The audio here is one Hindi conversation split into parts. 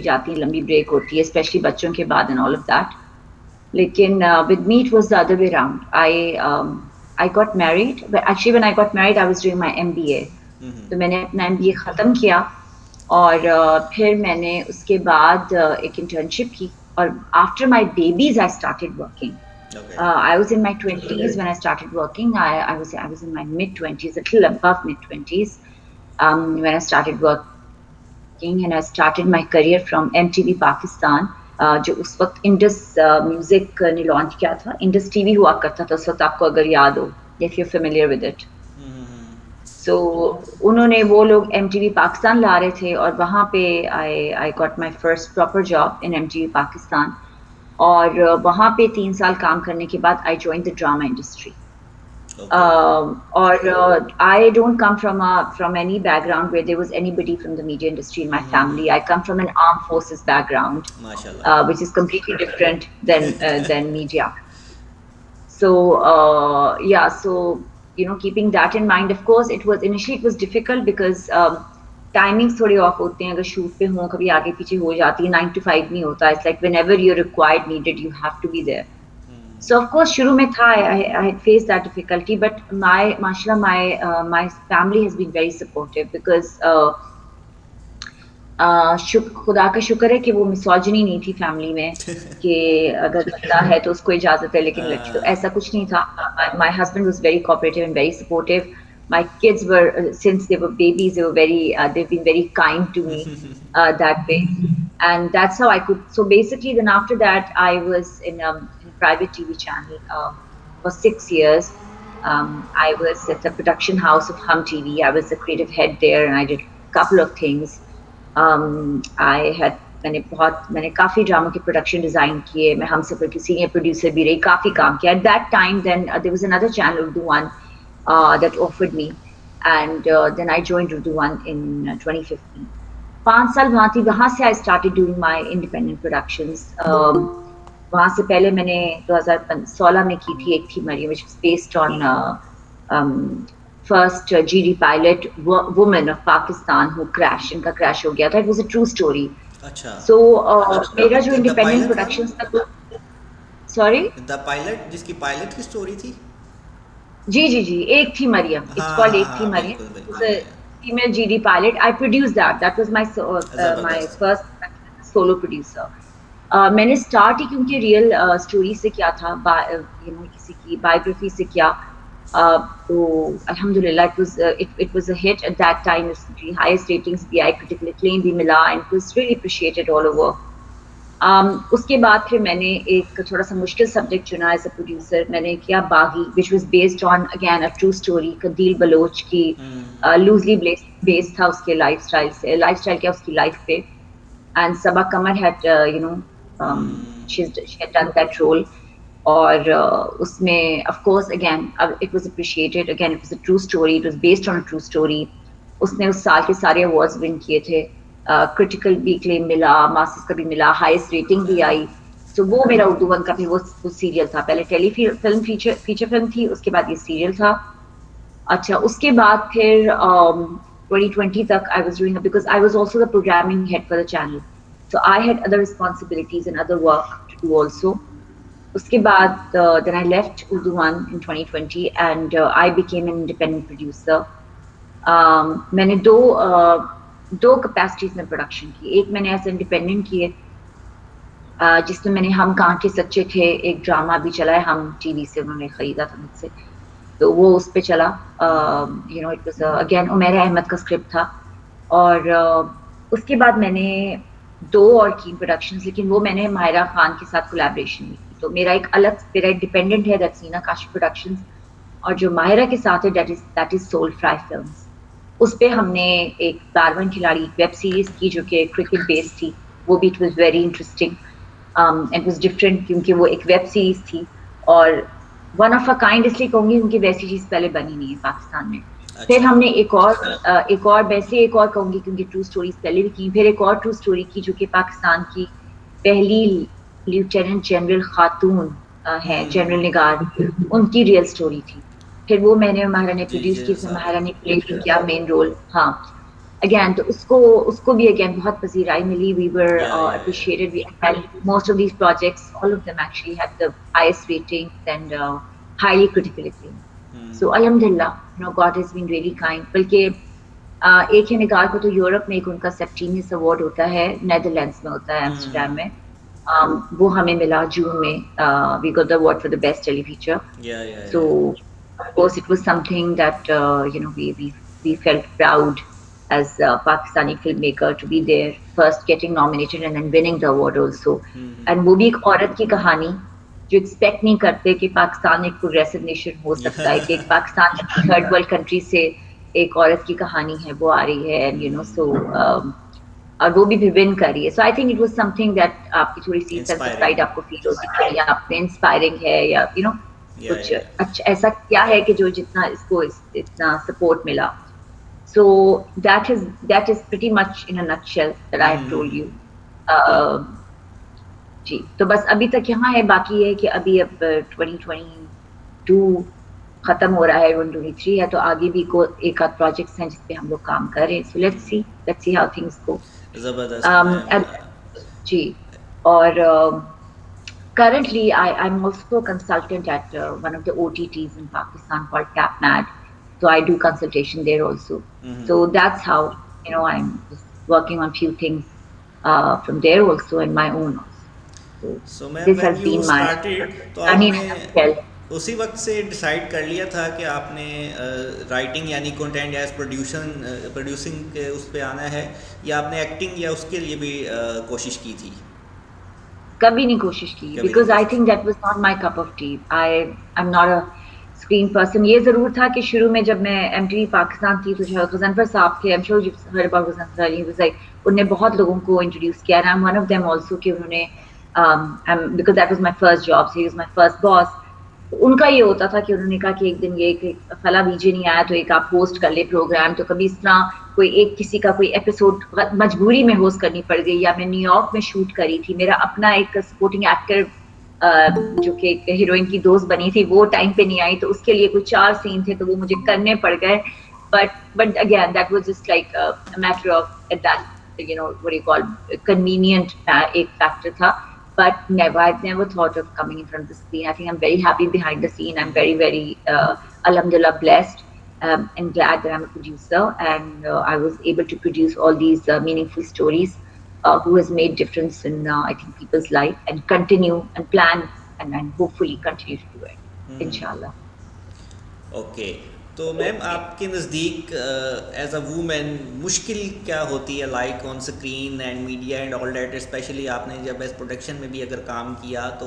जाती, लंबी ब्रेक होती है, स्पेशली बच्चों के बाद एंड ऑल ऑफ दैट। लेकिन with me it was the other way around. I got married, but actually when I got married I was doing my MBA. तो मैंने अपना एमबीए खत्म किया और फिर मैंने उसके बाद एक इंटर्नशिप की और after my babies I started working. Okay. I was in my 20s when I started working. I was in my mid 20s, a little above mid 20s, when I started working, and I started my career from MTV Pakistan. जो उस वक्त इंडस म्यूजिक ने लॉन्च किया था। इंडस टीवी हुआ करता था उस वक्त, आपको अगर याद हो, if you familiar with it. So उन्होंने वो लोग एमटीवी पाकिस्तान ला रहे थे और वहाँ पे I got my first proper job in MTV Pakistan. और वहाँ पे 3 साल काम करने के बाद I join the drama industry. Okay. Or I don't come from any background where there was anybody from the media industry in my family. I come from an armed forces background, MashaAllah. which is completely different than media. So yeah, so keeping that in mind, of course, it was difficult because timings थोड़े ऑफ होते हैं, अगर शूट पे हो कभी आगे पीछे हो जाती है, 9 to 5 नहीं होता। It's like whenever you're required, needed, you have to be there. So of course, शुरू में था, I had faced that difficulty, but mashallah, my family has been very supportive because खुदा का शुक्र है कि वो मिसोजिनी नहीं थी फैमिली में कि अगर बंदा है तो उसको इजाजत है लेकिन लड़की, तो ऐसा कुछ नहीं था। My husband was very cooperative and very supportive. My kids were, since they were babies, they've been very kind to me that way, and that's how I could. So basically, then after that, I was in a private TV channel for 6 years. I was at the production house of Hum TV. I was the creative head there, and I did a couple of things. I had मैंने काफी ड्रामा के प्रोडक्शन डिजाइन किए, मैं हम सफर की सीनियर प्रोड्यूसर भी रही, काफी काम किया। At that time then there was another channel, Urdu one, that offered me, and then I joined Urdu One in 2015. 5 साल वहाँ थी, वहाँ से I started doing my independent productions. वहाँ से पहले मैंने 2016 में की थी, एक थी Maryam, which was based on first GD pilot, woman of Pakistan who crashed, इनका crash हो गया था। It was a true story. अच्छा. So मेरा जो द independent पायलट वाली. productions था, sorry, द पायलट जिसकी पायलट की स्टोरी थी. जी, एक थी मरियम, it's हाँ called हाँ एक थी हाँ, मरियम. बिल्कुल It was बिल्कुल, a या. female GD pilot. I produced that. That was my ज़बरदस्त. first solo producer. मैंने स्टार्ट ही क्योंकि रियल स्टोरी से किया था, किसी की बायोग्राफी से किया। तो अल्हम्दुलिल्लाह it was a hit at that time. उसकी हाईएस्ट रेटिंग्स भी आई, क्रिटिकल एक्लेम भी मिला, and it was really appreciated all over. उसके बाद फिर मैंने एक थोड़ा सा मुश्किल सब्जेक्ट चुना एज अ प्रोड्यूसर। मैंने किया Baaghi, which was based on again a true story, Qandeel Baloch की। लूजली बेस्ड था उसके लाइफस्टाइल क्या उसकी लाइफ पे। And Saba Qamar had she had done that role. और उसमें of course again it was appreciated, again it was a true story, it was based on a true story. उसने उस साल के सारे अवार्ड्स विन किए थे, क्रिटिकल भी क्लेम मिला, मास्टर्स का भी मिला, हाईएस्ट रेटिंग भी आई। तो वो मेरा उर्दू वन का भी वो सीरियल था। पहले टेलीफिल्म फीचर फिल्म थी, उसके बाद ये सीरियल था। अच्छा, उसके बाद फिर 2020 तक I was doing, because I was also the programming head for the channel, so I had other responsibilities and other work to do also. उसके बाद then I left Urdu One in 2020 and I became an independent producer. मैंने दो कैपेसिटीज में प्रोडक्शन की। एक मैंने एज इंडिपेंडेंट की है, जिसमें मैंने हम कहाँ के सच्चे थे, एक ड्रामा भी चला है, हम टीवी से उन्होंने खरीदा था मुझसे, तो वो उस पे चला। It was again Umair Ahmed का स्क्रिप्ट था। और उसके बाद मैंने दो और की प्रोडक्शंस, लेकिन वो मैंने माहिरा खान के साथ कोलैबोरेशन में की। तो मेरा एक डिपेंडेंट है, दैट्स नीना काशिफ प्रोडक्शंस, और जो माहिरा के साथ है that is Soul Fry Films. उस पे हमने एक 12वां खिलाड़ी वेब सीरीज की जो कि क्रिकेट बेस्ड थी। वो भी it was very interesting, it was different क्योंकि वो एक वेब सीरीज थी और वन ऑफ अ काइंड इसलिए कहूंगी क्योंकि वैसी चीज पहले बनी नहीं है पाकिस्तान में। फिर अच्छा. हमने एक और वैसे एक और कहूंगी क्योंकि ट्रू स्टोरीज पहले भी की, फिर एक और ट्रू स्टोरी की जो कि पाकिस्तान की पहली लेफ्टिनेंट जनरल खातून है, जनरल निगार, उनकी रियल स्टोरी थी। फिर वो मैंने और माहिरा ने जी प्रोड्यूस जी की, इसमें साहब. माहिरा ने प्ले किया मेन रोल। हाँ, अगेन तो उसको उसको भी अगेन बहुत पजीराई मिली. वी वर या या या appreciated. We had most of these projects, all of them actually had the highest ratings and highly critically acclaimed. So alhamdulillah, God has been really kind. बल्कि एक है निगार को तो यूरोप में एक उनका सेप्टीनियस अवार्ड होता है, नेदरलैंड्स में होता है, एम्स्टरडैम में. वो हमें मिला जून में. We got the award for the best tele feature. या So of course it was something that we felt proud as a Pakistani filmmaker to be there, first getting nominated and then winning the award also. And वो भी एक औरत की कहानी जो एक्सपेक्ट नहीं करते कि पाकिस्तान एक प्रोग्रेसिव नेशन हो सकता है, कि एक पाकिस्तान थर्ड वर्ल्ड कंट्री से एक औरत की कहानी है वो आ रही है. एंड सो और वो भी विन कर रही है. So I think it was something that आपकी थोड़ी सी सेंस ऑफ प्राइड इंस्पायरिंग. आपको फील होगी कि या आपने इंस्पायरिंग है या या कुछ या अच्छा ऐसा क्या है कि जो जितना इसको इतना सपोर्ट मिला. So that is pretty much in a nutshell that I have told you. जी तो बस अभी तक यहाँ है. बाकी है कि अभी अब 2022 खत्म हो रहा है, 2023 है, तो आगे भी को एक आध प्रोजेक्ट्स हैं जिस पे हम लोग काम कर रहे हैं. So let's see how things go. ज़बरदस्त मैम. जी. और currently I'm also a consultant at one of the OTTs in Pakistan called TapMad. So I do consultation there also. So that's how I'm just working on few things from there also and my own also. So so ma'am this when has you been my started तो journey in आपने a nutshell. उसी वक्त से डिसाइड कर लिया था कि आपने राइटिंग यानी कंटेंट या प्रोड्यूसिंग के उस पे आना है, या आपने एक्टिंग या उसके लिए भी कोशिश की थी? कभी नहीं कोशिश की, कभी नहीं बिकॉज आई कोशिश think that was not my cup of T. I am not a screen person. ये जरूर था कि शुरू में जब मैं एमटीवी पाकिस्तान थी तो जो गजनफर साहब थे, I am sure you heard about Ghazanfar Ali, was like उन्होंने बहुत लोगों को इंट्रोड्यूस किया. I am one of them also कि उन्होंने because that was my first job, so he was my first boss. उनका ये होता था कि उन्होंने कहा कि एक दिन ये फला बीजे नहीं आया तो एक आप होस्ट कर ले प्रोग्राम. तो कभी इस तरह कोई एक किसी का कोई एपिसोड मजबूरी में होस्ट करनी पड़ गई, या मैं न्यूयॉर्क में शूट करी थी. मेरा अपना एक सपोर्टिंग एक्टर जो कि हीरोइन की दोस्त बनी थी वो टाइम पे नहीं आई, तो उसके लिए कुछ 4 सीन थे तो वो मुझे करने पड़ गए. But again that was just like a matter of at that what you call convenient एक फैक्टर था. But never, I've never thought of coming in front of the screen. I think I'm very happy behind the scene. I'm very, very, alhamdulillah, blessed and glad that I'm a producer. And I was able to produce all these meaningful stories who has made difference in, I think, people's life and continue and plan and hopefully continue to do it, inshallah. Okay. तो मैम आपके नज़दीक एज अ वूमेन मुश्किल क्या होती है, like on screen and media and all that, specially आपने जब एज प्रोडक्शन में भी अगर काम किया तो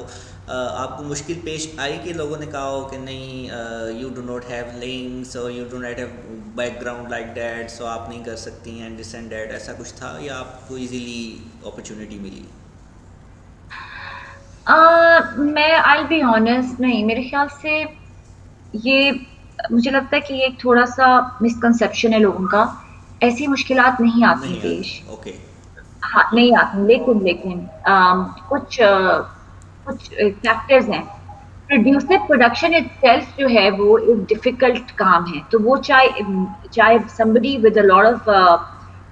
आपको मुश्किल पेश आई कि लोगों ने कहा हो कि नहीं you do not have links और you do not have background like that, so आप नहीं कर सकती हैं दिस एंड डैट, ऐसा कुछ था या आपको इजीली अपॉर्चुनिटी मिली? मैं आई बी ऑनेस्ट, नहीं, मेरे ख्याल से ये मुझे लगता है कि ये एक थोड़ा सा मिसकंसेप्शन है लोगों का. ऐसी मुश्किलात नहीं आती नहीं पेश. आती. ओके. हाँ, नहीं आती. लेकिन कुछ फैक्टर्स हैं. प्रोडक्शन इटसेल्फ जो है वो एक डिफिकल्ट काम है. तो वो चाहे somebody with a lot of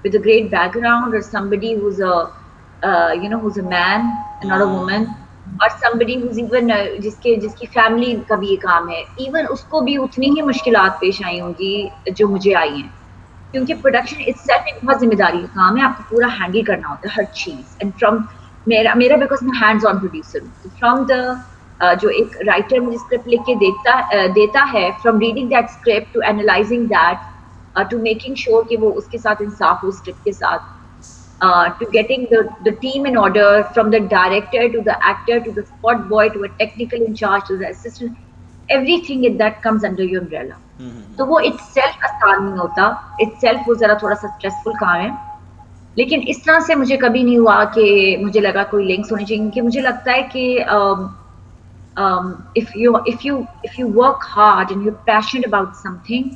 with a great background or somebody who's a man and not a woman, और somebody who's even जिसकी फैमिली का भी ये काम है, इवन उसको भी उतनी ही मुश्किलात पेश आई होंगी जो मुझे आई हैं. क्योंकि प्रोडक्शन इटसेल्फ एक बहुत जिम्मेदारी का काम है. आपको पूरा हैंडल करना होता है हर चीज. एंड फ्रॉम मेरा बिकॉज मैं हैंड्स ऑन प्रोड्यूसर हूँ, फ्रॉम द जो एक राइटर मुझे स्क्रिप्ट लिख के देता है, from reading that script to analysing that to making sure कि वो उसके साथ इंसाफ हो स्क्रिप्ट के साथ, to getting the team in order, from the director to the actor to the spot boy to a technical in charge to the assistant, everything in that comes under your umbrella. तो वो itself आसान नहीं होता. itself वो जरा थोड़ा सा स्ट्रेसफुल काम है. लेकिन इस तरह से मुझे कभी नहीं हुआ कि मुझे लगा कोई लिंक्स होने चाहिए, क्योंकि मुझे लगता है कि if you work hard and you're passionate about something,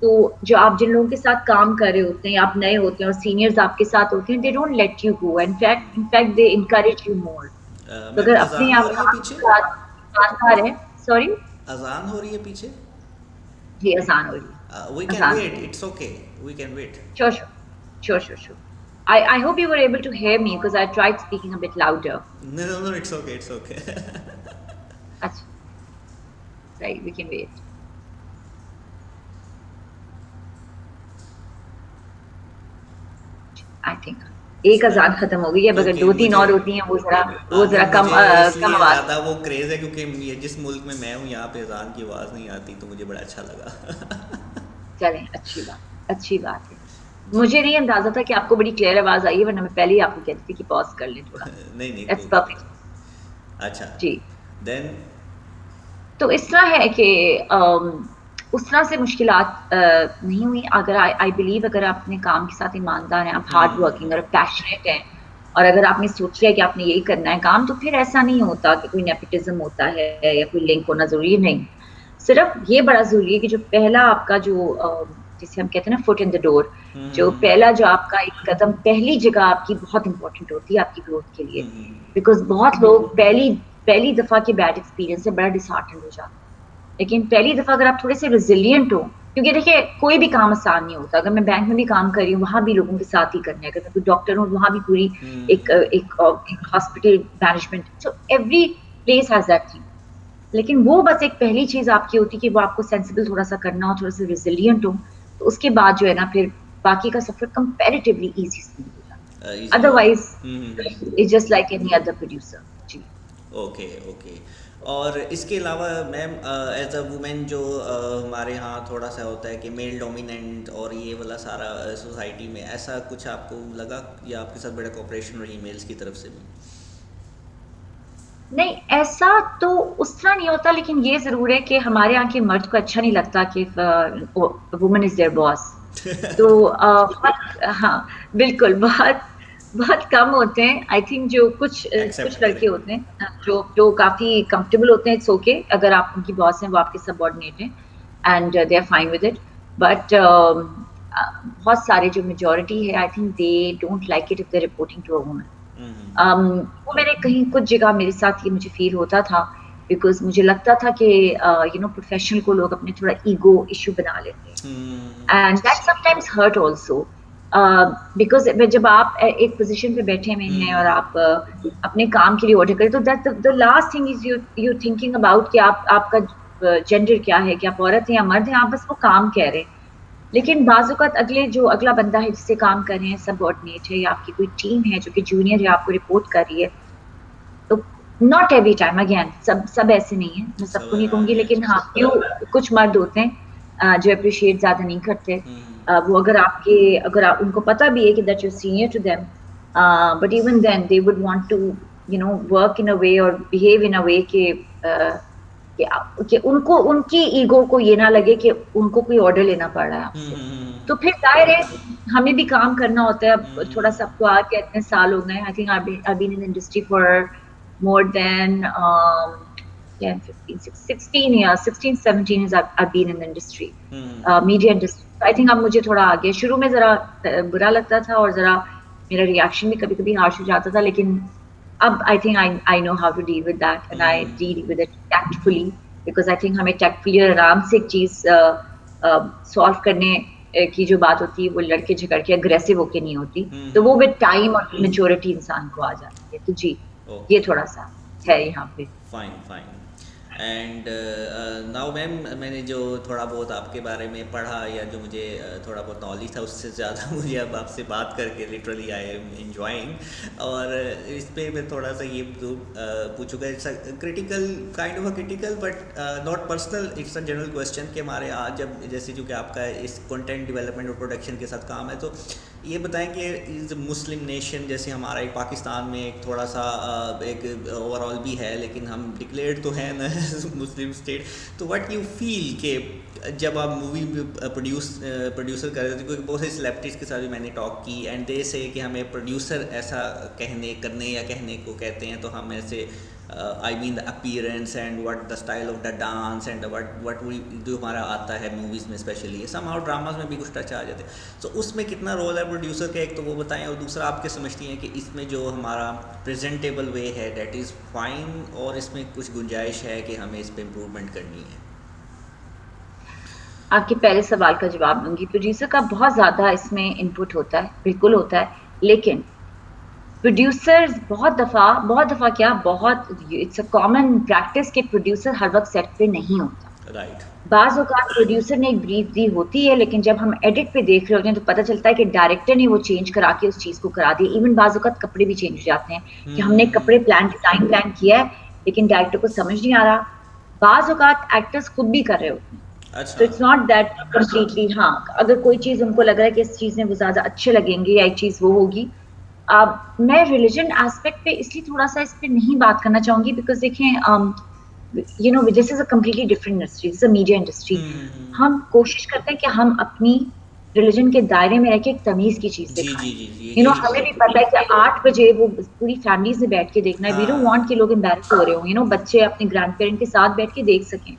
तो जो आप जिन लोगों के साथ काम कर रहे होते हैं, आप नए होते हैं और सीनियर्स आपके साथ होते हैं, they don't let you go. In fact they encourage you more. तो अगर मैम अपने अजान हो आप रही है पीछे? ईमानदार है. सॉरी, अजान हो रही है पीछे? जी अजान हो रही है. वी कैन अजान. Wait, it's okay, we can wait. Sure. Sure, sure, sure. I hope you were able to hear me because I tried speaking a bit louder. No, no, no, it's okay, it's okay. That's right. We can wait. I think एक अजान खत्म हो गई है, अब अगर ओके, दो तीन मुझे और होती हैं वो नहीं, जरा मुझे कम इसलिए आवाज। ज़्यादा वो क्रेज़ है क्योंकि ये जिस मुल्क में मैं हूँ यहाँ पे अज़ान की आवाज़ नहीं आती, तो मुझे बड़ा अच्छा लगा। चलें, अच्छी बात है। जी। मुझे नहीं अंदाजा था कि आपको बड़ी क्लियर आवाज आई है, वरना मैं पहले ही आपको कहती थी कि पॉज कर लें थोड़ा। नहीं, नहीं, दैट्स परफेक्ट। अच्छा, जी। देन? तो इस तरह है कि उस तरह से मुश्किलात नहीं हुई। अगर आई बिलीव अगर आप अपने काम के साथ ईमानदार हैं, आप हार्ड वर्किंग और पैशनेट हैं, और अगर आपने सोच लिया कि आपने यही करना है काम, तो फिर ऐसा नहीं होता कि कोई नेपोटिज्म होता है या कोई लिंक होना ज़रूरी नहीं। सिर्फ ये बड़ा ज़रूरी है कि जो पहला आपका जो जिसे हम कहते हैं ना फुट इन द डोर, जो पहला जो आपका एक कदम पहली जगह आपकी बहुत इंपॉर्टेंट होती है आपकी ग्रोथ के लिए। बिकॉज़ बहुत लोग पहली पहली दफ़ा के बैड एक्सपीरियंस से बड़ा डिसहार्टेंड हो जाते हैं। लेकिन पहली दफ़ा अगर आप थोड़े से रेज़िलिएंट हो, क्योंकि देखिए कोई भी काम आसान नहीं होता। अगर मैं बैंक में भी काम कर रही हूँ, वहाँ भी लोगों के साथ ही करना है। अगर मैं कोई डॉक्टर हूँ, वहाँ भी पूरी एक hospital management, so every place has that thing. लेकिन वो बस एक पहली चीज़ आपकी होती है कि वो आपको सेंसिबल थोड़ा-सा करना हो, थोड़ा-सा रेज़िलिएंट हो, तो उसके बाद जो है ना फिर बाकी का सफ़र कंपैरेटिवली ईज़ी स्मूथ हो जाता है। ईज़ी हो अदरवाइज़ जाए। It's just like any other producer. जी। Okay, okay. और इसके अलावा मैम, एज अ वुमेन जो हमारे यहाँ थोड़ा सा होता है कि मेल डोमिनेंट और ये वाला सारा सोसाइटी में ऐसा कुछ आपको लगा या आपके साथ बड़ा कोऑपरेशन रही मेल्स की तरफ से भी? नहीं, ऐसा तो उस तरह नहीं होता, लेकिन ये ज़रूर है कि हमारे यहाँ के मर्द को अच्छा नहीं लगता कि वुमन इज़ देयर बॉस। तो बहुत हाँ, बिल्कुल, बहुत बहुत कम होते हैं। आई थिंक जो कुछ एक्सेप्ट करें। लड़के होते हैं जो जो काफ़ी कंफर्टेबल होते हैं, इट्स ओके अगर आप उनकी बॉस हैं, वो आपके सबऑर्डिनेट हैं and they are fine with it. But बहुत सारे जो मेजॉरिटी है, I think they don't like it if they are reporting to a woman. वो मैंने कहीं कुछ जगह मेरे साथ ये मुझे फ़ील होता था, बिकॉज़ मुझे लगता था कि प्रोफ़ेशनल को लोग अपने थोड़ा ईगो इश्यू बना लेते हैं। And that sometimes hurt also, because जब आप एक पोज़ीशन पे बैठे हुए हैं और आप अपने काम के लिए ऑर्डर करें, तो that the last thing is you thinking about कि आपका जेंडर क्या है, कि आप औरत हैं या मर्द हैं, आप बस वो काम कह रहे हैं। लेकिन बाज़ औक़ात अगला बंदा है जिससे काम कर रहे हैं, सबऑर्डिनेट है या आपकी कोई टीम है जो कि जूनियर है, आपको रिपोर्ट कर रही है, तो नॉट एवरी टाइम अगेन सब ऐसे नहीं है, मैं सब सबको नहीं कहूँगी, या लेकिन हाँ, कुछ मर्द होते हैं जो एप्रिशिएट ज़्यादा नहीं करते। वो अगर आप उनको पता भी है कि that you are senior to them, but even then they would want to work in a way और बिहेव इन अ वे कि उनको उनकी ईगो को ये ना लगे कि उनको कोई ऑर्डर लेना पड़ रहा है आपसे। तो फिर ज़ाहिर है हमें भी काम करना होता है। अब थोड़ा-सा आपको आके इतने साल हो गए हैं। I think I been in the industry for more than 10, 15, 16 years, 16, 17 years I've been in the industry, media industry. So I think अब मुझे थोड़ा आगे, शुरू में ज़रा बुरा लगता था और ज़रा मेरा रिएक्शन भी कभी-कभी हार्श हो जाता था, लेकिन अब I think I know how to deal with that and I deal with it tactfully, because I think हमें टैक्टफुली और आराम से एक चीज़ सॉल्व करने की जो बात होती है, वो लड़के झगड़ के अग्रेसिव होके नहीं होती। तो वो विद टाइम और मैच्योरिटी इंसान को आ जाती है। तो जी, ये ओके। थोड़ा-सा है यहाँ पे। Fine, fine. And now ma'am, मैंने जो थोड़ा बहुत आपके बारे में पढ़ा या जो मुझे थोड़ा बहुत नॉलेज था, उससे ज़्यादा मुझे अब आपसे बात करके लिटरली आई एम एंजॉइंग। और इस पे मैं थोड़ा सा ये पूछूंगा, it's a critical, kind of a critical but not personal, it's a general question कि हमारे आज जब जैसे चूँकि आपका इस कंटेंट डेवलपमेंट और प्रोडक्शन के साथ काम है, तो ये बताएं कि इस मुस्लिम नेशन जैसे हमारा एक पाकिस्तान में एक थोड़ा सा एक ओवरऑल भी है, लेकिन हम डिक्लेयर्ड तो हैं ना मुस्लिम स्टेट, तो व्हाट यू फील कि जब आप मूवी प्रोड्यूसर कर रहे थे, क्योंकि बहुत सारी सेलिब्रिटीज़ के साथ भी मैंने टॉक की एंड दे से कि हमें प्रोड्यूसर ऐसा करने या कहने को कहते हैं, तो हम ऐसे I mean the appearance and what the style of the dance and what we जो हमारा आता है मूवीज़ में, स्पेशली समहाउ ड्रामाज में भी कुछ टच आ जाते हैं। तो उसमें कितना रोल है प्रोड्यूसर का, एक तो वो बताएं, और दूसरा आप क्या समझती हैं कि इसमें जो हमारा प्रेजेंटेबल वे है दैट इज़ फाइन, और इसमें कुछ गुंजाइश है कि हमें इस पर इम्प्रूवमेंट करनी है? आपके पहले सवाल का जवाब दूंगी। प्रोड्यूसर का बहुत ज्यादा इसमें इनपुट होता है, बिल्कुल होता है, लेकिन प्रोड्यूसर्स बहुत दफा क्या, बहुत इट्स अ कॉमन प्रैक्टिस कि प्रोड्यूसर हर वक्त सेट पे नहीं होता। राइट। बाज औकात प्रोड्यूसर ने एक ब्रीफ दी होती है, लेकिन जब हम एडिट पे देख रहे होते हैं तो पता चलता है कि डायरेक्टर ने वो चेंज करा के उस चीज को करा दिया। इवन बाज औकात कपड़े भी चेंज हो जाते हैं कि हमने कपड़े डिजाइन प्लान किया है, लेकिन डायरेक्टर को समझ नहीं आ रहा। बाज औकात एक्टर्स खुद भी कर रहे होते हैं। तो अच्छा। इट्स नॉट दैट कम्प्लीटली, हाँ, अगर कोई चीज उनको लग रहा है कि इस चीज में वो ज्यादा अच्छे लगेंगे या एक चीज वो होगी। मैं रिलीजन एस्पेक्ट पे इसलिए थोड़ा सा इस पे नहीं बात करना चाहूंगी, बिकॉज देखें, this is a completely different industry, this a media industry. हम कोशिश करते हैं कि हम अपनी रिलीजन के दायरे में रह के एक तमीज की चीज जी दिखाएं। जी जी जी, यू नो, यही हमें चीज़। भी पता है कि 8 बजे वो पूरी फैमिलीज ने बैठ के देखना है। वी डोंट वांट हाँ। कि लोग एम्बैरस हो रहे हो, यू नो, बच्चे अपने ग्रैंड पेरेंट के साथ बैठ के देख सकें।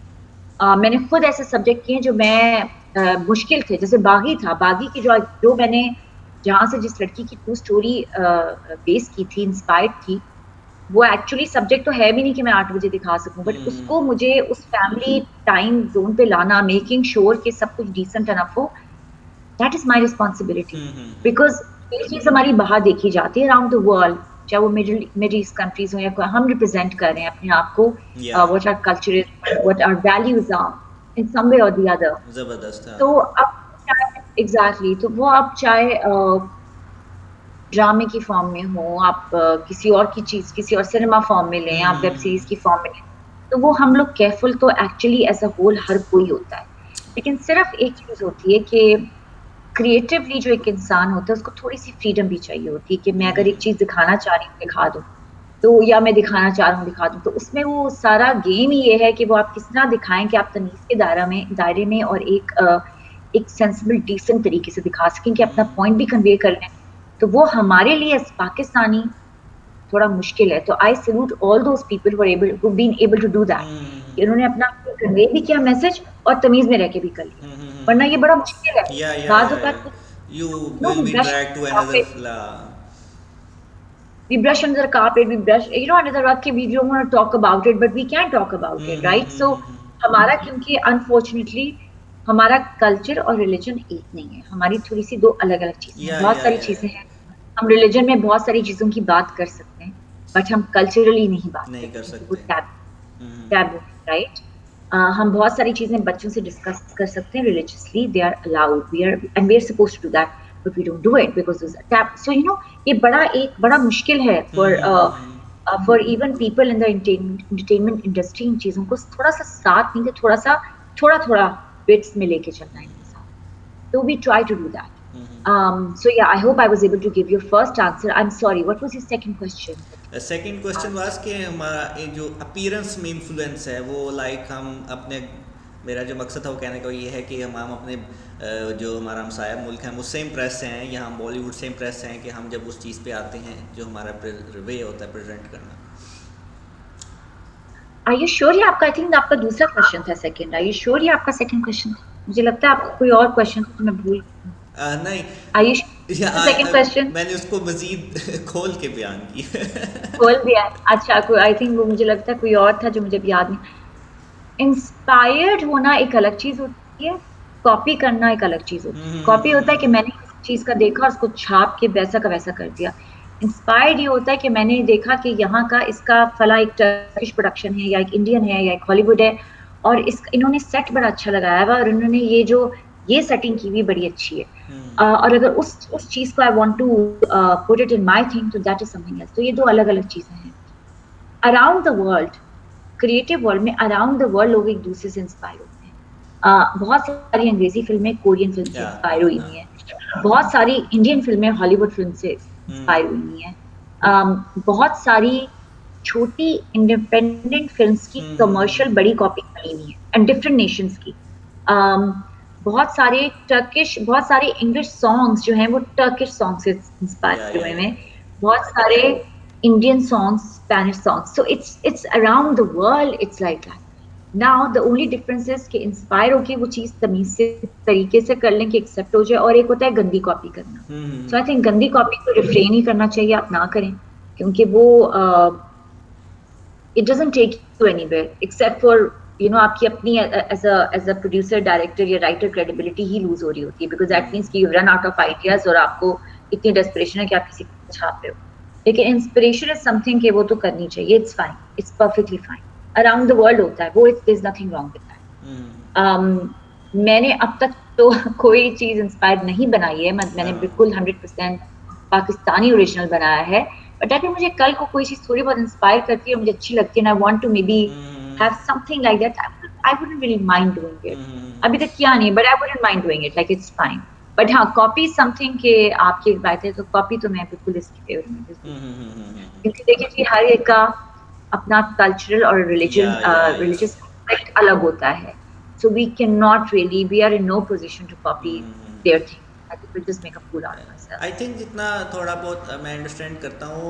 मैंने खुद ऐसे सब्जेक्ट किए जो मैं मुश्किल थे, जैसे बागी था। बागी की जो मैंने जहां से जिस लड़की की ट्रू स्टोरी बेस की थी, इंस्पायर्ड थी, वो एक्चुअली सब्जेक्ट तो है भी नहीं कि मैं 8 बजे दिखा सकूं, बट उसको मुझे उस फैमिली टाइम जोन पे लाना, मेकिंग श्योर कि सब कुछ डिसेंट अनफ हो, that is my responsibility. Because ये चीज हमारी बाहर देखी जाती है अराउंड द वर्ल्ड, चाहे वो मिडिल ईस्ट कंट्रीज हो या हम रिप्रेजेंट कर रहे हैं अपने आप को, या what are culture is, what are values are, in some way or the other. ज़बरदस्त। हाँ। तो अब चाहे एग्जैक्टली, तो वो आप चाहे ड्रामे की फॉर्म में हो, आप किसी और की चीज, किसी और सिनेमा फॉर्म में लें, आप वेब सीरीज की फॉर्म में लें, तो वो हम लोग केयरफुल तो एक्चुअली एज अ होल हर कोई होता है। लेकिन सिर्फ एक चीज होती है कि क्रिएटिवली जो एक इंसान होता है उसको थोड़ी सी फ्रीडम भी चाहिए होती है कि मैं अगर एक चीज दिखाना चाह रही हूँ दिखा दूँ, तो या मैं दिखाना चाह रहा हूँ दिखा दूँ। तो उसमें वो सारा गेम ही ये है कि वो आप किस तरह दिखाएं कि आप तमीज के दायरे में और एक सेंसिबल डिसेंट तरीके से दिखा सकें कि अपना पॉइंट भी कन्वे कर लें। तो वो हमारे लिए as पाकिस्तानी थोड़ा मुश्किल है। तो I salute all those people who been able to do that, कि उन्होंने अपना कन्वे भी किया मैसेज और तमीज में रह के भी कर लिया, वरना ये बड़ा मुश्किल है। बाज या औकात you know, will we be brush drag to carpet, another ला। we brush under the carpet, we brush, under the rug, we don't want to talk about it, but we can talk about it, right? So हमारा क्योंकि अनफॉर्चुनेटली हमारा कल्चर और रिलीजन एक नहीं है, हमारी थोड़ी सी दो अलग अलग चीजें हैं। बहुत सारी या चीजें हैं, हम रिलीजन में बहुत सारी चीजों की बात कर सकते हैं, बट हम कल्चरली नहीं बात नहीं कर करते क्योंकि वो सकते। टैबू है, राइट? हम बहुत सारी चीजें बच्चों से डिस्कस कर सकते हैं religiously, they are allowed, we are supposed to do that, but we don't do it because is taboo. So you know, ये बड़ा मुश्किल है for even people in the entertainment industry इन चीजों को थोड़ा सा साथ नहीं, थोड़ा थोड़ा बिट्स में लेके चलना है इनके साथ। So we try to do that. So yeah, I hope I was able to give you first answer. I'm sorry, what was your second question? Second question was कि हमारा ये जो अपीयरेंस में इन्फ्लुएंस है वो लाइक हम अपने, मेरा जो मकसद था वो कहने का ये है कि हम अपने जो हमारा हमसाया मुल्क है उससे इम्प्रेस हैं या हम बॉलीवुड से इम्प्रेस हैं कि हम जब उस चीज़ पे आते हैं जो हमारा वे होता है प्रेजेंट करना। Are you sure ये आपका, I think आपका दूसरा क्वेश्चन था सेकंड, Are you sure ये आपका सेकंड क्वेश्चन था? मुझे लगता है आपका कोई और क्वेश्चन था तो मैं भूल गई। नहीं, Are you sure second question? मैंने उसको मजीद खोल के बयान किया। खोल दिया। अच्छा, कोई, आई थिंक वो, मुझे लगता है कोई और था जो मुझे भी याद नहीं। इंस्पायर्ड होना एक अलग चीज होती है, कॉपी करना एक अलग चीज होती है। कॉपी होता है कि मैंने किसी चीज का देखा, उसको छाप के वैसा का वैसा कर दिया। इंस्पायर्ड ये होता है कि मैंने देखा कि यहाँ का इसका फला एक टर्किश प्रोडक्शन है या एक इंडियन है या एक हॉलीवुड है, और इन्होंने सेट बड़ा अच्छा लगाया हुआ और इन्होंने ये सेटिंग की हुई बड़ी अच्छी है। और अगर उस चीज को I want to put it in my thing, तो दैट इज समथिंग एल्स। तो ये दो अलग अलग चीजें हैं। Around the world, creative world में अराउंड द वर्ल्ड लोग एक दूसरे से इंस्पायर होते हैं। बहुत सारी अंग्रेजी फिल्में कोरियन फिल्म से इंस्पायर हुई हुई हैं, बहुत सारी इंडियन फिल्में हॉलीवुड फिल्म से इंस्पायर हुई हुई हैं, बहुत सारी छोटी इंडिपेंडेंट फिल्म्स की कमर्शियल बड़ी कॉपी बनी हुई है एंड डिफरेंट नेशंस की। बहुत सारे इंग्लिश सॉन्ग्स जो हैं वो टर्किश सॉन्ग से इंस्पायर हुए हैं, बहुत सारे Indian songs, Spanish songs. So it's around the world, it's like that. Now the only difference is कि इंस्पायर होके वो चीज तमीज से तरीके से कर लें कि एक्सेप्ट हो जाए, और एक होता है गंदी कॉपी करना। सो आई थिंक गंदी कॉपी को रिफ्रेन ही करना चाहिए, आप ना करें, क्योंकि वो it doesn't take you anywhere except for आपकी अपनी एज अ प्रोड्यूसर डायरेक्टर या राइटर क्रेडिबिलिटी ही लूज हो रही होती है, बिकॉज दैट मीन्स कि you run out of ideas और आपको इतनी डेस्परेशन है कि आप किसी को छाप रहे हो। लेकिन इंस्पिरेशन इज समथिंग कि वो तो करनी चाहिए, it's fine, it's perfectly fine, around the world होता है वो, it's is nothing wrong with मैंने अब तक तो कोई चीज इंस्पायर्ड नहीं बनाई है, मैंने हाँ। बिल्कुल 100% पाकिस्तानी ओरिजिनल बनाया है। बट अगर मुझे कल को कोई चीज थोड़ी बहुत इंस्पायर करती है, मुझे अच्छी लगती है, I want to maybe have something like that, I wouldn't really mind doing it. अभी तक किया नहीं, but I wouldn't mind doing it, like it's fine. But हाँ, कॉपी समथिंग के आपकी बात है, तो कॉपी तो मैं बिल्कुल इसकी फेवर में बिल्कुल नहीं। क्योंकि देखिए जी, हर एक का अपना कल्चरल और या रिलीजन या या रिलीजियस एस्पेक्ट अलग होता है। So we cannot really, we are in no position to copy their thing. I think we'll just make a fool out of ourselves. I think जितना थोड़ा बहुत मैं अंडरस्टैंड करता हूँ,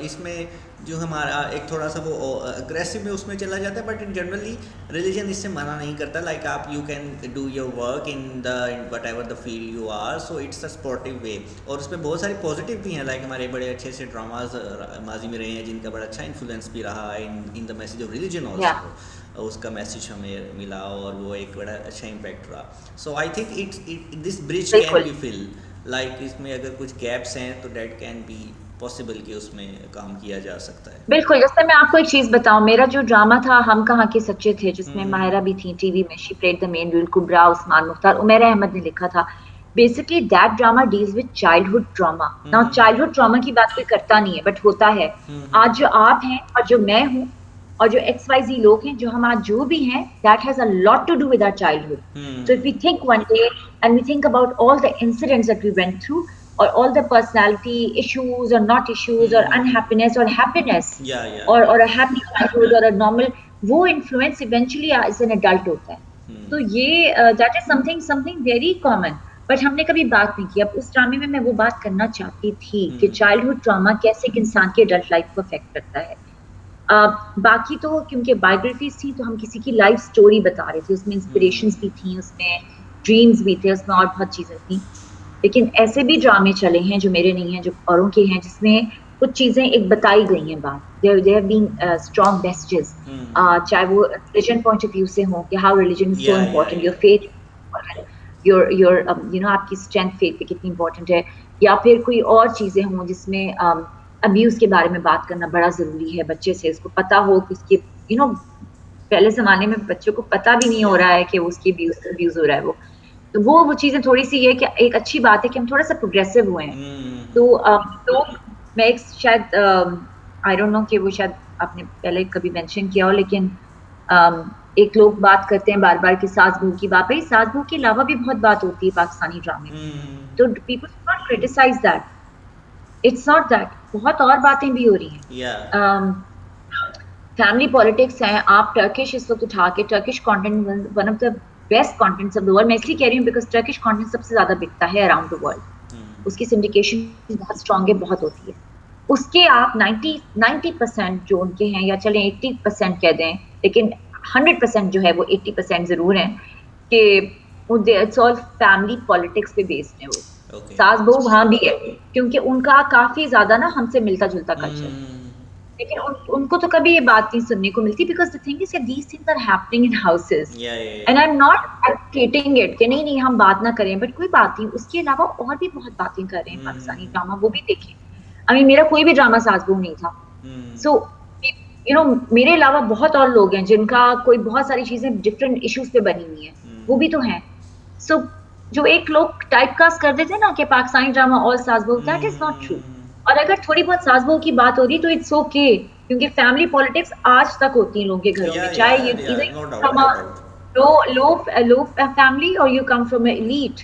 इसमें जो हमारा एक थोड़ा सा वो अग्रेसिव में उसमें चला जाता है, बट इन जनरली रिलीजन इससे मना नहीं करता। लाइक आप you can do your work in the whatever the field you are, so it's a sportive way. और उसमें बहुत सारे पॉजिटिव भी हैं, लाइक हमारे बड़े अच्छे से ड्रामाज माजी में रहे हैं जिनका बड़ा अच्छा इन्फ्लुएंस भी रहा in the message of religion Yeah, also. उसका मैसेज हमें मिला और वो एक बड़ा अच्छा इम्पैक्ट रहा। So I think it this bridge can बिल्कुल बी फिल, लाइक इसमें अगर कुछ गैप्स हैं तो डेट कैन बी पॉसिबल कि उसमें काम किया जा सकता है। बिल्कुल। जैसे मैं आपको एक चीज बताऊं, मेरा जो ड्रामा था हम कहाँ के सच्चे थे, जिसमें हम्म। माहिरा भी थी टीवी में, she played the main role, Kubra, Usman Mukhtar, Umair Ahmad ने लिखा था। Basically that drama deals with childhood trauma. Now childhood trauma की बात कोई करता नहीं है, बट होता है। आज जो आप हैं और जो मैं हूँ और जो एक्स वाई जी लोग हैं, जो हम आज जो भी हैं, that has a lot to do with our childhood. So if we think one day and we think about all the incidents that we went through, or all the personality issues or not issues, or unhappiness or happiness, या or a happy childhood or a normal, वो influence eventually as an adult होता है। तो ये that is something very common, but हमने कभी बात नहीं की। अब उस ड्रामे में मैं वो बात करना चाहती थी कि चाइल्डहुड ट्रॉमा कैसे एक इंसान के अडल्ट लाइफ को अफेक्ट करता है। बाकी तो क्योंकि बायोग्राफीज थी, तो हम किसी की लाइफ स्टोरी बता रहे थे, उसमें इंस्पिरेशंस भी थी, उसमें ड्रीम्स भी थे, उसमें और बहुत चीजें थी। लेकिन ऐसे भी ड्रामे चले हैं जो मेरे नहीं हैं, जो औरों के हैं, जिसमें कुछ चीजें एक बताई गई हैं बात, there have been strong messages, चाहे वो रिलीजन पॉइंट ऑफ व्यू से हो कि हाउ रिलीजन इज सो या इम्पोर्टेंट, योर फेथ, योर आपकी स्ट्रेंथ फेथ पे कितनी इंपॉर्टेंट है, या फिर कोई और चीजें हों जिसमें अब्यूज के बारे में बात करना बड़ा जरूरी है बच्चे से, उसको पता हो कि उसके पहले जमाने में बच्चों को पता भी नहीं हो या रहा है कि उसकी अब्यूज हो रहा है वो। तो वो चीजें थोड़ी सी ये कि एक अच्छी बात है कि हम थोड़ा सा प्रोग्रेसिव हुए हैं। तो मैं एक शायद आई डोंट नो कि वो शायद आपने पहले कभी मेंशन किया हो, लेकिन एक लोग बात करते हैं बार बार कि सास बहू की बात, भाई सास बहू के अलावा भी बहुत बात होती है पाकिस्तानी ड्रामे में, तो people not criticise that, it's not that, बहुत और बातें भी हो रही या हैं। फैमिली पॉलिटिक्स है, आप टर्किश इस वक्त उठा के, Turkish content one of the best contents of the world, मैं इसलिए कह रही हूँ बिकॉज टर्किश कंटेंट सबसे ज्यादा बिकता है अराउंड द वर्ल्ड, उसकी सिंडिकेशन बहुत स्ट्रांग है, बहुत होती है। उसके आप 90% जो उनके हैं, या चले 80% कह दें, लेकिन 100% जो है वो 80% जरूर है कि इट्स ऑल फैमिली पॉलिटिक्स पे बेस्ड है वो। ओके। सास बहू वहां भी है, क्योंकि उनका काफी ज्यादा ना हमसे मिलता जुलता कल्चर है। लेकिन उनको तो कभी ये बात नहीं सुनने को मिलती, because the thing is these things are happening in houses, या and I am not advocating it कि नहीं नहीं हम बात ना करें, बट कोई बात नहीं, उसके अलावा और भी बहुत बातें कर रहे हैं पाकिस्तानी ड्रामा, वो भी देखें। आई मीन मेरा कोई भी ड्रामा सास बहू नहीं था, सो मेरे अलावा बहुत और लोग हैं जिनका कोई बहुत सारी चीजें डिफरेंट इश्यूज पे बनी हुई हैं, वो भी तो हैं। सो जो एक लोग टाइपकास्ट कर देते हैं ना कि पाकिस्तानी ड्रामा और सास बहू, दैट इज नॉट ट्रू। और अगर थोड़ी बहुत सास बहू की बात हो रही तो इट्स ओके, क्योंकि फैमिली पॉलिटिक्स आज तक होती है लोगों के घरों में, चाहे ये या इधर no doubt from no a doubt. Low family और you come from elite,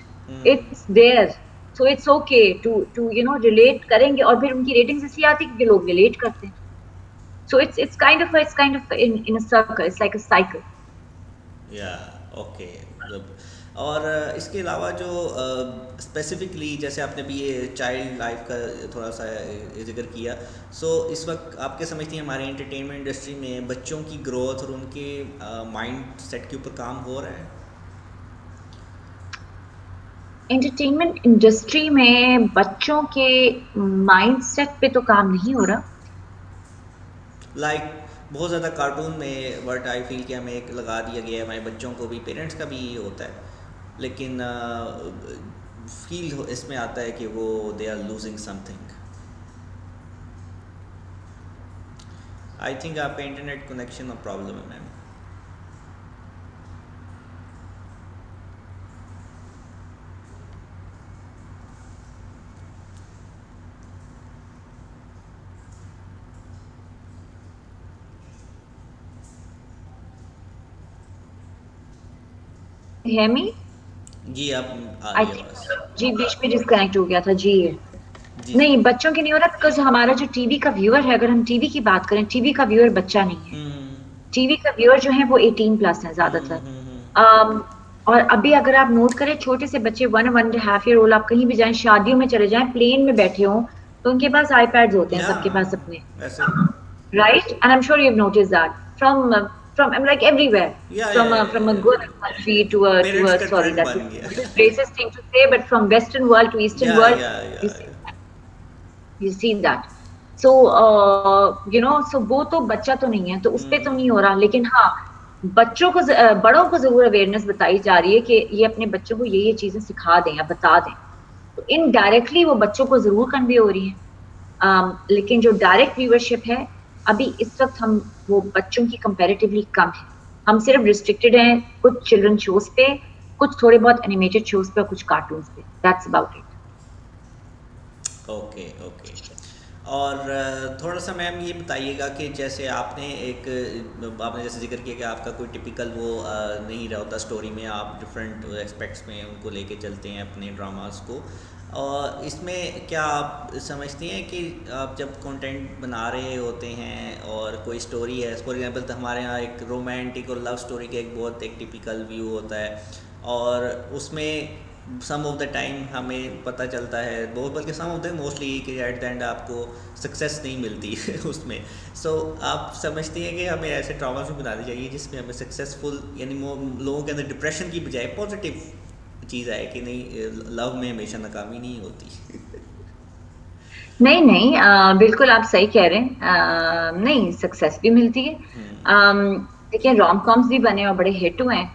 it's there. So it's okay to relate करेंगे, और फिर उनकी रेटिंग्स इसलिए आती है क्योंकि लोग रिलेट करते हैं। So it's kind of in a circle. It's like a cycle. या ओके। मतलब और इसके अलावा जो स्पेसिफिकली जैसे आपने भी ये चाइल्ड लाइफ का थोड़ा सा जिक्र किया, सो इस वक्त आपके समझती हैं हमारे एंटरटेनमेंट इंडस्ट्री में बच्चों की ग्रोथ और उनके माइंड सेट के ऊपर काम हो रहा है? एंटरटेनमेंट इंडस्ट्री में बच्चों के माइंडसेट पे तो काम नहीं हो रहा। लाइक बहुत ज़्यादा कार्टून में बट आई फील कि हमें एक लगा दिया गया है, हमारे बच्चों को भी, पेरेंट्स का भी ये होता है, लेकिन फील इसमें आता है कि वो they are losing something. I think आपका इंटरनेट कनेक्शन में प्रॉब्लम है मैम। है मी जी आप, आ आई रही है आवाज़। थिंक जी बीच में डिस्कनेक्ट हो गया था जी। जी जी। नहीं, बच्चों के नहीं हो रहा, बिकॉज हमारा जो टीवी का व्यूअर है, अगर हम टीवी की बात करें, टीवी का व्यूअर बच्चा नहीं है। हम्म टीवी का व्यूअर जो है वो 18+ है ज्यादातर। हम्म। अम, और अभी अगर आप नोट करें, छोटे से बच्चे 1-1.5 ईयर ओल्ड, आप कहीं भी जाएं, शादियों में चले जाएं, प्लेन में बैठे हों, तो उनके पास आईपैड्स होते हैं, या सबके पास अपने। वैसे, Right? And I'm sure you've noticed that from I'm like everywhere, from a good country to parents a का sorry, ट्रेंड that's a बन गया। racist thing to say, but from Western world to Eastern world, या you see you see that. So so वो तो बच्चा तो नहीं है, तो उस पे तो नहीं हो रहा, लेकिन हाँ, बच्चों को बड़ों को जरूर अवेयरनेस बताई जा रही है कि ये अपने बच्चों को ये चीजें सिखा दें या बता दें, तो इनडायरेक्टली वो बच्चों को जरूर कन्वे हो रही है। लेकिन जो डायरेक्ट व्यूअरशिप है, अभी इस वक्त हम वो बच्चों की कंपैरेटिवली कम है। हम सिर्फ रिस्ट्रिक्टेड हैं कुछ चिल्ड्रन शोज पे, कुछ थोड़े बहुत एनिमेटेड शोज पे और कुछ कार्टून्स पे, that's about it. Okay okay. और थोड़ा सा मैम ये बताइएगा कि जैसे आपने एक, आपने जैसे जिक्र किया कि आपका कोई टिपिकल वो नहीं रहा होता स्टोरी में, आप डिफरेंट एस्पेक्ट्स में उनको लेके चलते हैं अपने ड्रामास को, और इसमें क्या आप समझती हैं कि आप जब कंटेंट बना रहे होते हैं और कोई स्टोरी है, फॉर एग्जांपल तो हमारे यहाँ एक रोमांटिक और लव स्टोरी का एक बहुत एक टिपिकल व्यू होता है, और उसमें सम ऑफ द टाइम हमें पता चलता है, बहुत बल्कि सम ऑफ द मोस्टली, कि एट द एंड आपको सक्सेस नहीं मिलती उसमें। सो आप समझती हैं कि हमें ऐसे ड्रामास भी बनाने चाहिए जिसमें हमें सक्सेसफुल, यानी लोगों के अंदर डिप्रेशन की बजाय पॉजिटिव चीज़ आए कि नहीं, लव में हमेशा नाकामी नहीं होती। नहीं नहीं, बिल्कुल आप सही कह रहे हैं। नहीं, सक्सेस भी मिलती है। देखिए, रोम कॉम्स भी बने और बड़े हिट हुए हैं,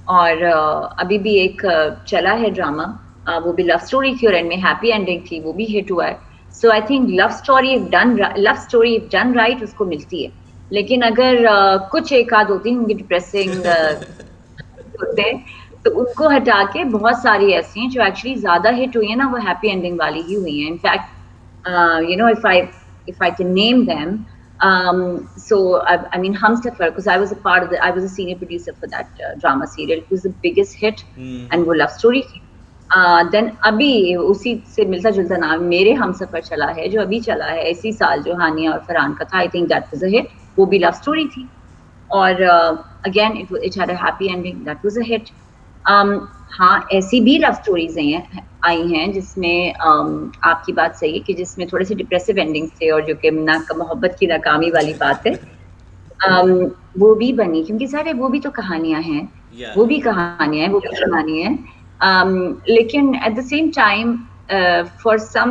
और अभी भी एक चला है ड्रामा, वो भी लव स्टोरी थी और एंड में हैप्पी एंडिंग थी, वो भी हिट हुआ है। So I think love story done right उसको मिलती है। लेकिन अगर कुछ एक आध होती होंगी डिप्रेसिंग होते हैं, तो उनको हटा के बहुत सारी ऐसी हैं जो एक्चुअली ज्यादा हिट हुई है ना, वो हैप्पी एंडिंग वाली ही हुई हैं। In fact if I can name them, so I mean Humsafar, because I was a senior producer for that drama serial. It was the biggest hit, and वो love story थी। देन अभी उसी से मिलता जुलता नाम मेरे हमसफर चला है, जो अभी चला है इसी साल, जो हानिया और फरहान का था। I think that was a hit, वो भी लव स्टोरी थी, और again it had a happy ending, that was a hit. हाँ, ऐसी भी लव स्टोरीज आई हैं जिसमें आपकी बात सही है कि जिसमें थोड़े से डिप्रेसिव एंडिंग्स थे, और जो कि मोहब्बत की नाकामी वाली बात है, um, वो भी बनी, क्योंकि सारे वो भी तो कहानियां हैं, या वो भी कहानियां हैं, वो भी कहानी है। लेकिन at the same time, for some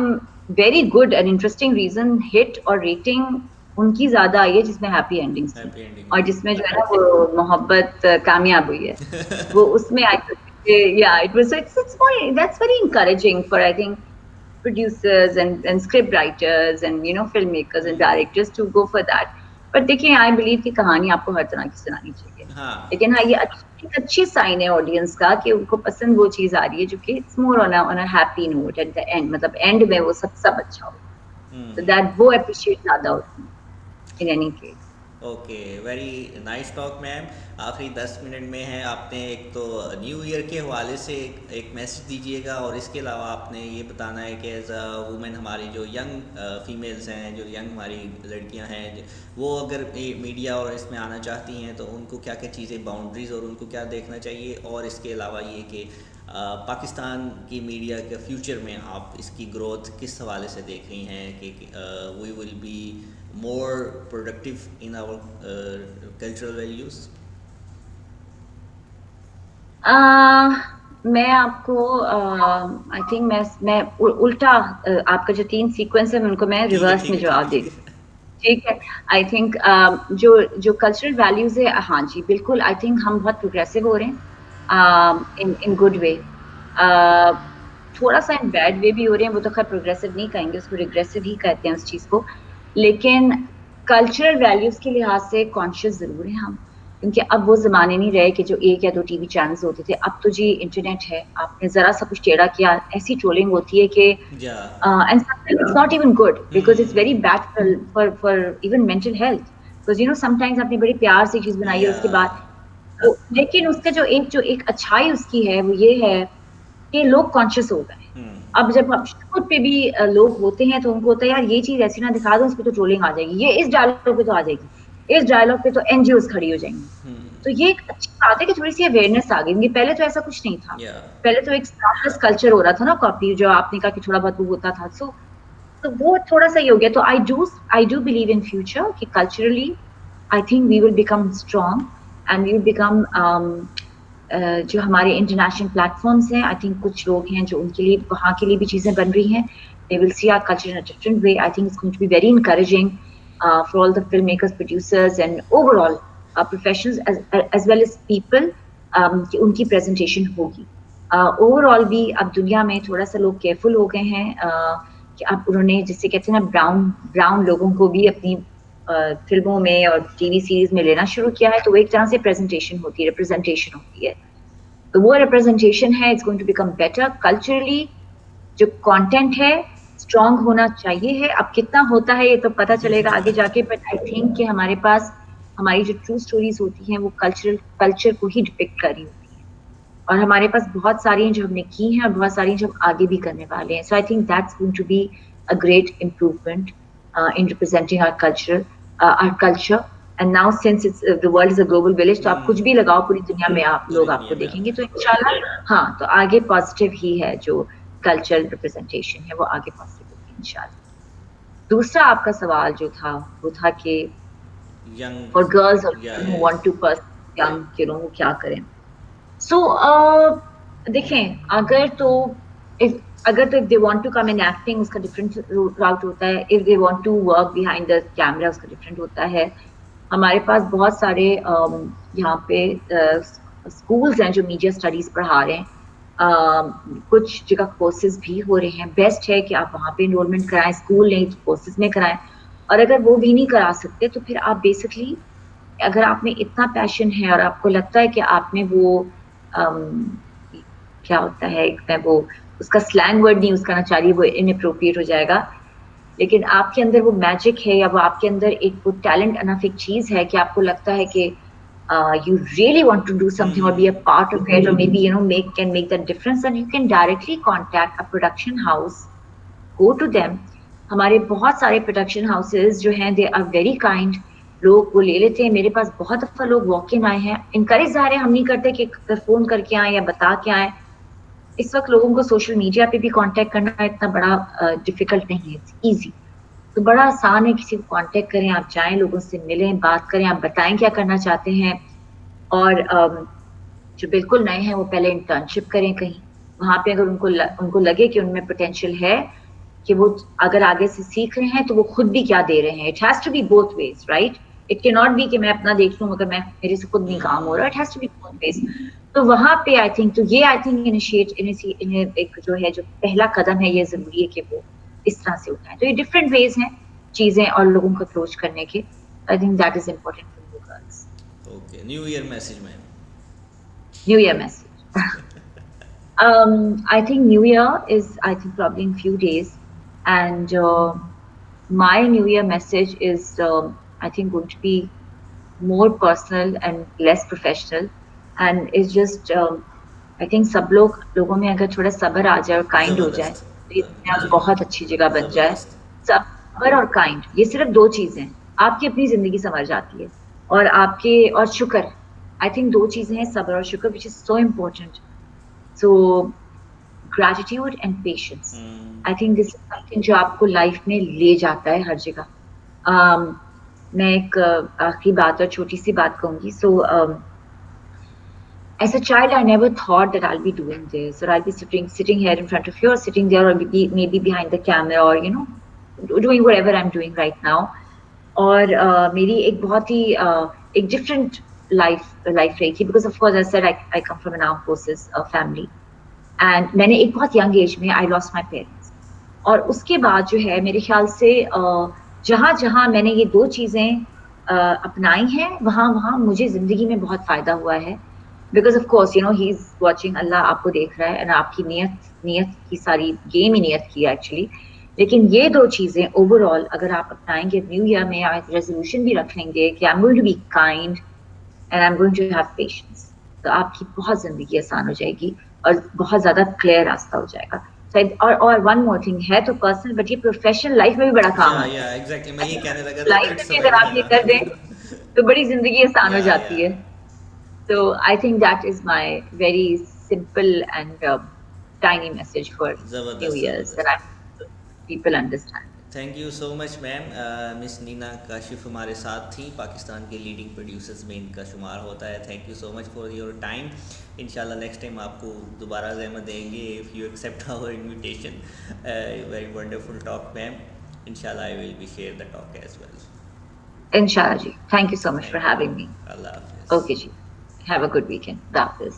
very good and interesting reason, hit और रेटिंग उनकी ज्यादा आई है जिसमें हैप्पी एंडिंग्स थी, हैप्पी एंडिंग और हुई। जिसमें जो है ना वो मोहब्बत कामयाब हुई है, वो उसमें आई। Yeah, it was, it's more, that's very encouraging for, I think, producers and script writers and filmmakers and directors to go for that. पर देखिए, आई बिलीव कि कहानी आपको हर तरह की सुनानी चाहिए, हाँ। लेकिन हाँ, ये एक अच्छी साइन है ऑडियंस का कि उनको पसंद वो चीज आ रही है जो कि it's more on a happy note at the end, मतलब एंड में वो सब अच्छा हो, तो दैट वो अप्रिशिएट ज्यादा होती है in any case. Okay, very nice talk ma'am. आखिरी 10 मिनट में है, आपने एक तो न्यू ईयर के हवाले से एक मैसेज दीजिएगा, और इसके अलावा आपने ये बताना है कि एज अ वुमेन हमारी जो यंग फीमेल्स हैं, जो यंग हमारी लड़कियां हैं, वो अगर मीडिया और इसमें आना चाहती हैं तो उनको क्या क्या चीज़ें, बाउंड्रीज़, और उनको क्या देखना चाहिए, और इसके अलावा ये कि पाकिस्तान की मीडिया के फ्यूचर में आप इसकी ग्रोथ किस हवाले से देख रही हैं कि we will be more productive in our cultural values? मैं आपको आई थिंक मैं उल्टा आपका जो 3 सीक्वेंस है उनको मैं ठीक है रिवर्स ठीक में है जवाब ठीक दे है। रही हूँ। ठीक है। आई थिंक जो जो कल्चरल वैल्यूज़ है, हाँ जी, बिल्कुल आई थिंक हम बहुत प्रोग्रेसिव हो रहे हैं इन इन गुड वे। अ, थोड़ा-सा इन बैड वे भी हो रहे हैं, वो तो ख़ैर प्रोग्रेसिव नहीं कहेंगे, उसको रिग्रेसिव ही कहते हैं उस चीज़ को। लेकिन कल्चरल वैल्यूज़ के लिहाज़ से कॉन्शियस ज़रूर हैं हम, क्योंकि अब वो ज़माने नहीं रहे कि जो 1 या 2 टीवी चैनल्स होते थे, अब तो जी इंटरनेट है, आपने ज़रा-सा कुछ टेढ़ा किया, ऐसी ट्रोलिंग होती है कि या and sometimes it's not even good because it's very hmm, bad for even mental health. Because you know sometimes आपने बड़े प्यार से चीज़ बनाई है या उसके बाद वो लेकिन उसका जो एक अच्छाई उसकी है वो ये है कि लोग कॉन्शियस हो गए हैं। हम्म, अब जब अब खुद पे भी लोग होते हैं तो उनको होता है यार ये चीज़ ऐसी ना दिखा दो, इस पे तो ट्रोलिंग आ जाएगी, ये इस डायलॉग पे तो आ जाएगी, इस डायलॉग पे तो एनजीओज़ खड़ी हो जाएँगी। तो ये एक अच्छी बात है कि थोड़ी-सी अवेयरनेस आ गई, क्योंकि पहले तो ऐसा कुछ नहीं था। या पहले तो एक स्टारडस्ट कल्चर हो रहा था ना कॉपी जो आपने कहा कि थोड़ा बहुत वो होता था। तो वो थोड़ा-सा ये हो गया। तो I do believe in future कि culturally I think we will become strong and we will become जो हमारे इंटरनेशनल प्लेटफ़ॉर्म्स हैं, आई थिंक कुछ लोग हैं जो उनके लिए वहाँ के लिए भी चीज़ें बन रही हैं। They will see our culture in a different way. I think it's going to be very encouraging for all the filmmakers, producers, and overall professionals as well as people कि उनकी प्रेज़ेंटेशन होगी। ओवरऑल भी अब दुनिया में थोड़ा-सा लोग केयरफुल हो गए हैं कि अब उन्होंने जिसे कहते हैं ना ब्राउन ब्राउन लोगों को भी अपनी फ़िल्मों में और टीवी सीरीज़ में लेना शुरू किया है, तो वो एक तरह से प्रेज़ेंटेशन होती है, रिप्रेज़ेंटेशन होती है। तो वो रिप्रेज़ेंटेशन है, it's going to become better culturally जो कंटेंट है, स्ट्रॉन्ग होना चाहिए है। अब कितना होता है ये तो पता चलेगा आगे जाके बट आई थिंक कि हमारे पास हमारी जो ट्रू स्टोरीज़ होती हैं वो कल्चर को ही डिपिक्ट कर रही होती हैं। और हमारे पास बहुत सारी हैं जो हमने की हैं और बहुत सारी हैं जो हम आगे भी करने वाले हैं। So I think that's going to be a great improvement in representing our culture and now since it's the world is a global village तो आप कुछ भी लगाओ पूरी दुनिया में आप पूरी लोग दुनिया आपको में देखेंगे। आता तो है। इंशाल्लाह हाँ, तो आगे पॉज़िटिव ही है जो कल्चरल रिप्रेजेंटेशन है वो आगे पॉज़िटिव होगी इंशाल्लाह। दूसरा आपका सवाल जो था वो था कि फॉर गर्ल्स और यंग या women who want to pursue young वो क्या करें? सो देखें अगर तो if they want to come in acting उसका डिफरेंट राउट होता है। If they want to work behind the camera उसका डिफरेंट होता है। हमारे पास बहुत सारे यहाँ पे स्कूल्स हैं जो मीडिया स्टडीज पढ़ा रहे हैं। कुछ जगह कोर्सेज भी हो रहे हैं। बेस्ट है कि आप वहाँ पे एनरोलमेंट कराएं, स्कूल नहीं तो कोर्सेज में कराएं। और अगर वो भी नहीं करा सकते तो फिर आप बेसिकली अगर आप में इतना पैशन है और आपको लगता है कि आप में वो अम, क्या होता है एक मैं वो उसका स्लैंग वर्ड नहीं यूज़ करना चाह रही, वो इनएप्रोप्रिएट हो जाएगा। लेकिन आपके अंदर वो मैजिक है या वो आपके अंदर एक वो टैलेंट एनफ एक चीज़ है कि आपको लगता है कि you really want to do something or be a part of it or maybe make that difference and you can directly contact a production house, go to them. हमारे बहुत सारे प्रोडक्शन हाउसेस जो हैं दे आर वेरी काइंड। लोग वो ले लेते हैं। मेरे पास बहुत दफ़ा लोग वॉक इन आए हैं। इनकरेज ज़ाहिर है हम नहीं करते कि फ़ोन करके आएँ या बता के आएँ। इस वक़्त लोगों को सोशल मीडिया पे भी कॉन्टैक्ट करना इतना बड़ा डिफ़िकल्ट नहीं है, इट्स ईज़ी। तो बड़ा आसान है किसी को कॉन्टैक्ट करें, आप जाएँ, लोगों से मिलें, बात करें, आप बताएँ क्या करना चाहते हैं और जो बिल्कुल नए हैं वो पहले इंटर्नशिप करें कहीं। वहाँ पे अगर उनको लगे कि उनमें पोटेंशियल है कि वो अगर आगे से सीख रहे हैं तो वो खुद भी क्या दे रहे हैं। It has to be both ways right? It can not be कि मैं अपना देख लूँ अगर मैं मेरे से खुद नहीं काम हो रहा। It has to be both ways. तो वहाँ पे आई थिंक तो ये आई थिंक एक जो है जो पहला कदम है ये ज़रूरी है कि वो इस तरह से उठाएँ। तो ये डिफरेंट वेज़ हैं चीज़ें और लोगों को अप्रोच करने के। I think that is important for you girls. Okay, new year message ma'am. New year message I think New Year is, I think, probably in few days, and my New Year message is, I think, going to be more personal and less professional, and it's just, I think, सब लोगों में अगर थोड़ा सब्र आ जाए और काइंड हो जाए, ज़बरदस्त। तो ये दुनिया जी, बहुत अच्छी जगह बन जाए। ज़बरदस्त। सब्र और काइंड ये सिर्फ दो चीजें हैं। आपकी अपनी जिंदगी संवर जाती है और आपके और शुक्र। आई थिंक दो चीजें हैं सब्र और शुक्र, which is so important. So gratitude and patience. I think this is something जो आपको लाइफ में ले जाता है हर जगह। मैं एक आखिरी बात और छोटी सी बात कहूंगी। सो as a child, I never thought that I'll be doing this, or I'll be sitting here in front of you, or sitting there, or maybe behind the camera, or doing whatever I'm doing right now. और मेरी एक बहुत ही एक डिफरेंट लाइफ लाइफ रही थी, because of course I said I come from N armed forces family, and मैंने एक बहुत यंग एज में आई लॉस्ट माय पेरेंट्स। और उसके बाद जो है मेरे ख्याल से जहाँ-जहाँ मैंने ये 2 चीज़ें अपनाई हैं, वहाँ-वहाँ मुझे ज़िंदगी में बहुत फ़ायदा हुआ है। Because of course he is watching, अल्लाह आपको देख रहा है, एंड आपकी नियत नियत की सारी गेम ही नियत की है एक्चुअली। लेकिन ये 2 चीज़ें ओवरऑल अगर आप अपनाएँगे न्यू ईयर में, आप रेज़ोल्यूशन भी रख लेंगे कि I am going to be kind and I am going to have patience, तो आपकी बहुत ज़िंदगी आसान हो जाएगी और बहुत ज़्यादा क्लियर रास्ता हो जाएगा। शायद और वन मोर थिंग है तो पर्सनल, बट ये प्रोफेशनल लाइफ में भी बड़ा काम आता या है। एग्जैक्टली मैं यही कहने लगा था, लाइफ में इट्स भी अगर आप ये कर दें, तो बड़ी ज़िंदगी आसान हो या जाती है। So I think that is my very simple and tiny message for New ज़बरदस्त Year's ज़बरदस्त। that I hope people understand. Thank you so much ma'am. Miss Neena Kashif हमारे साथ थी, पाकिस्तान के लीडिंग प्रोड्यूसर्स में इनका शुमार होता है। Thank you so much for your time. इंशाल्लाह नेक्स्ट टाइम आपको दोबारा ज़हमत देंगे if you accept our invitation. Very wonderful talk ma'am. इंशाल्लाह I will be share the talk as well. Inshallah ji. Thank you so much for thank you. having me. अल्लाह हाफिज़। Okay ji. Have a good weekend. That is.